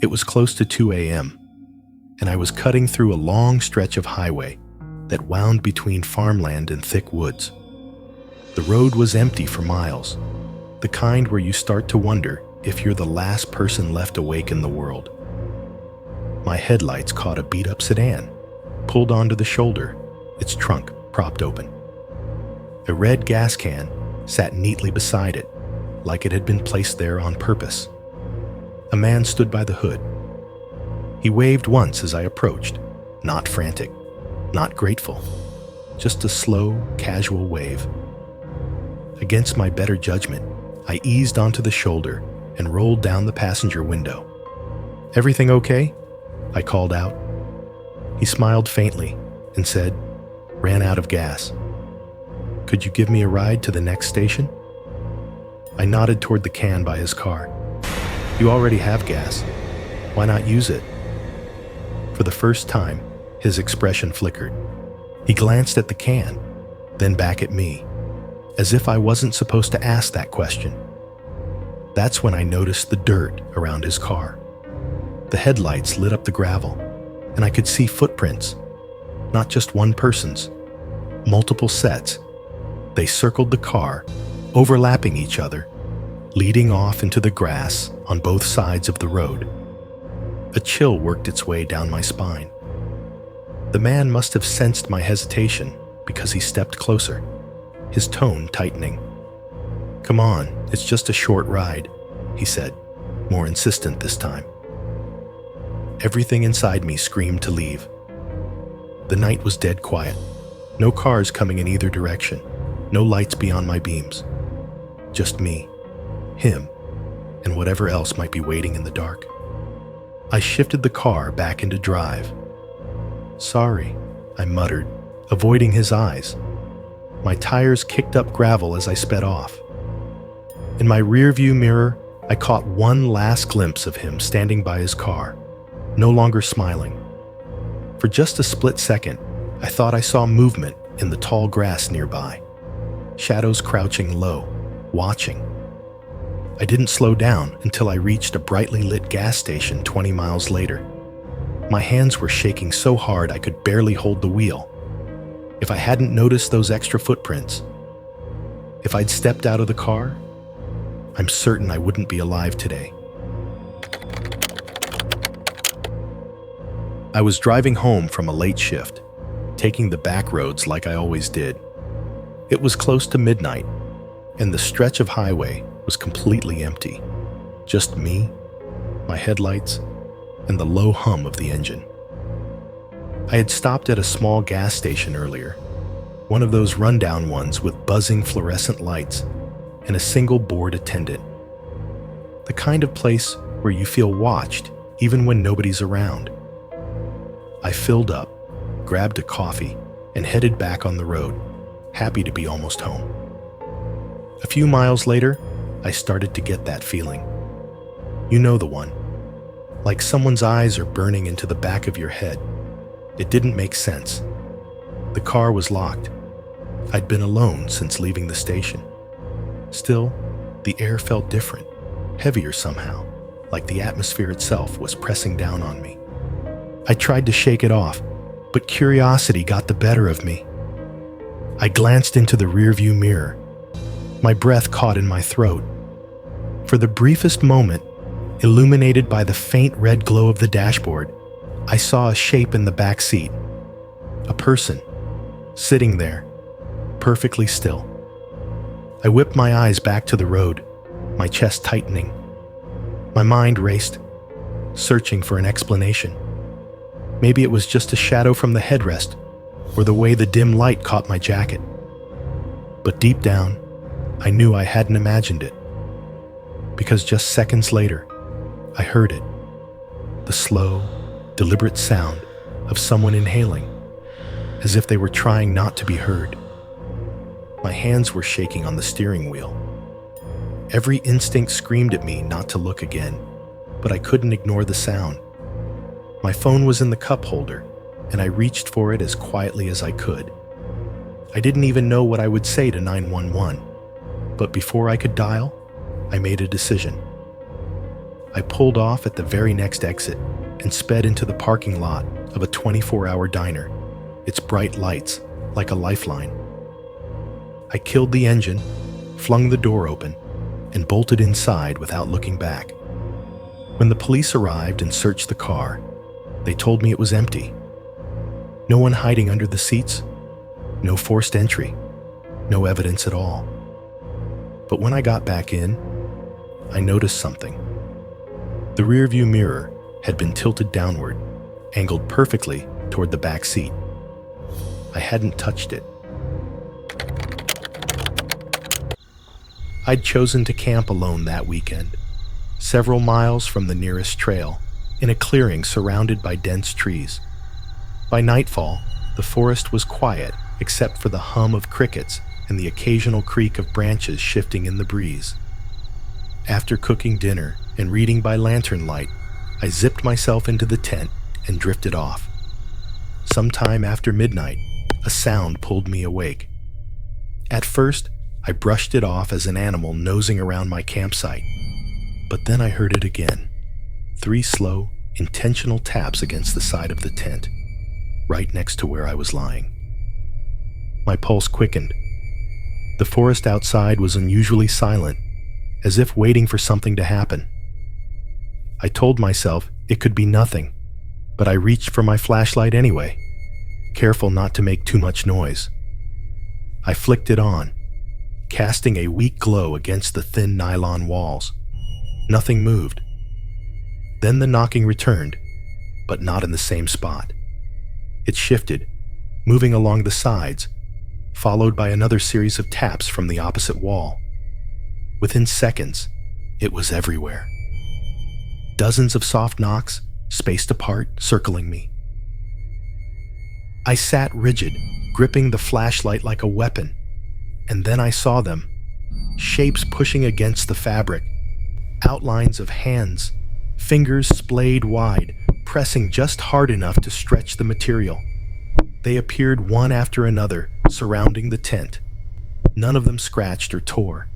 It was close to 2 a.m., and I was cutting through a long stretch of highway that wound between farmland and thick woods. The road was empty for miles, the kind where you start to wonder if you're the last person left awake in the world. My headlights caught a beat-up sedan, pulled onto the shoulder, its trunk propped open. A red gas can sat neatly beside it, like it had been placed there on purpose. A man stood by the hood. He waved once as I approached, not frantic, not grateful, just a slow, casual wave. Against my better judgment, I eased onto the shoulder and rolled down the passenger window. "Everything okay?" I called out. He smiled faintly and said, "Ran out of gas. Could you give me a ride to the next station?" I nodded toward the can by his car. "You already have gas. Why not use it?" For the first time, his expression flickered. He glanced at the can, then back at me, as if I wasn't supposed to ask that question. That's when I noticed the dirt around his car. The headlights lit up the gravel, and I could see footprints, not just one person's, multiple sets. They circled the car, overlapping each other, leading off into the grass on both sides of the road. A chill worked its way down my spine. The man must have sensed my hesitation because he stepped closer, his tone tightening. "Come on, it's just a short ride," he said, more insistent this time. Everything inside me screamed to leave. The night was dead quiet. No cars coming in either direction, no lights beyond my beams. Just me, him, and whatever else might be waiting in the dark. I shifted the car back into drive. "Sorry," I muttered, avoiding his eyes. My tires kicked up gravel as I sped off. In my rearview mirror, I caught one last glimpse of him standing by his car, no longer smiling. For just a split second, I thought I saw movement in the tall grass nearby, shadows crouching low, watching. I didn't slow down until I reached a brightly lit gas station 20 miles later. My hands were shaking so hard I could barely hold the wheel. If I hadn't noticed those extra footprints, if I'd stepped out of the car, I'm certain I wouldn't be alive today. I was driving home from a late shift, taking the back roads like I always did. It was close to midnight, and the stretch of highway was completely empty. Just me, my headlights, and the low hum of the engine. I had stopped at a small gas station earlier, one of those rundown ones with buzzing fluorescent lights and a single bored attendant. The kind of place where you feel watched even when nobody's around. I filled up, grabbed a coffee, and headed back on the road, happy to be almost home. A few miles later, I started to get that feeling. You know the one. Like someone's eyes are burning into the back of your head. It didn't make sense. The car was locked. I'd been alone since leaving the station. Still, the air felt different, heavier somehow, like the atmosphere itself was pressing down on me. I tried to shake it off, but curiosity got the better of me. I glanced into the rearview mirror. My breath caught in my throat. For the briefest moment, illuminated by the faint red glow of the dashboard, I saw a shape in the back seat. A person, sitting there, perfectly still. I whipped my eyes back to the road, my chest tightening. My mind raced, searching for an explanation. Maybe it was just a shadow from the headrest, or the way the dim light caught my jacket. But deep down, I knew I hadn't imagined it. Because just seconds later, I heard it. The slow, deliberate sound of someone inhaling, as if they were trying not to be heard. My hands were shaking on the steering wheel. Every instinct screamed at me not to look again, but I couldn't ignore the sound. My phone was in the cup holder, and I reached for it as quietly as I could. I didn't even know what I would say to 911, but before I could dial, I made a decision. I pulled off at the very next exit and sped into the parking lot of a 24-hour diner, its bright lights like a lifeline. I killed the engine, flung the door open, and bolted inside without looking back. When the police arrived and searched the car, they told me it was empty. No one hiding under the seats, no forced entry, no evidence at all. But when I got back in, I noticed something. The rearview mirror had been tilted downward, angled perfectly toward the back seat. I hadn't touched it. I'd chosen to camp alone that weekend, several miles from the nearest trail, in a clearing surrounded by dense trees. By nightfall, the forest was quiet except for the hum of crickets and the occasional creak of branches shifting in the breeze. After cooking dinner and reading by lantern light, I zipped myself into the tent and drifted off. Sometime after midnight, a sound pulled me awake. At first, I brushed it off as an animal nosing around my campsite, but then I heard it again. 3 slow, intentional taps against the side of the tent, right next to where I was lying. My pulse quickened. The forest outside was unusually silent, as if waiting for something to happen. I told myself it could be nothing, but I reached for my flashlight anyway, careful not to make too much noise. I flicked it on, casting a weak glow against the thin nylon walls. Nothing moved. Then the knocking returned, but not in the same spot. It shifted, moving along the sides, followed by another series of taps from the opposite wall. Within seconds, it was everywhere. Dozens of soft knocks, spaced apart, circling me. I sat rigid, gripping the flashlight like a weapon, and then I saw them, shapes pushing against the fabric, outlines of hands, fingers splayed wide, pressing just hard enough to stretch the material. They appeared one after another, surrounding the tent. None of them scratched or tore.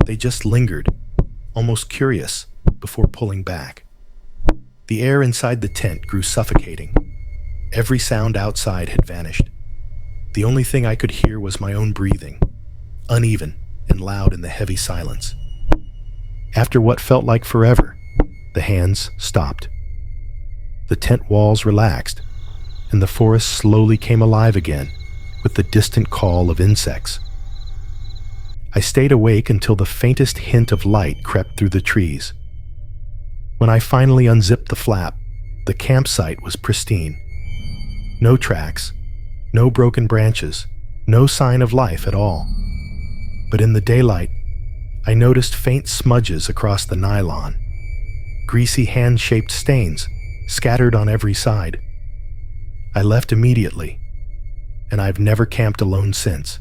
They just lingered, almost curious, before pulling back. The air inside the tent grew suffocating. Every sound outside had vanished. The only thing I could hear was my own breathing, uneven and loud in the heavy silence. After what felt like forever, the hands stopped. The tent walls relaxed, and the forest slowly came alive again with the distant call of insects. I stayed awake until the faintest hint of light crept through the trees. When I finally unzipped the flap, the campsite was pristine. No tracks, no broken branches, no sign of life at all. But in the daylight, I noticed faint smudges across the nylon, greasy hand-shaped stains scattered on every side. I left immediately, and I've never camped alone since.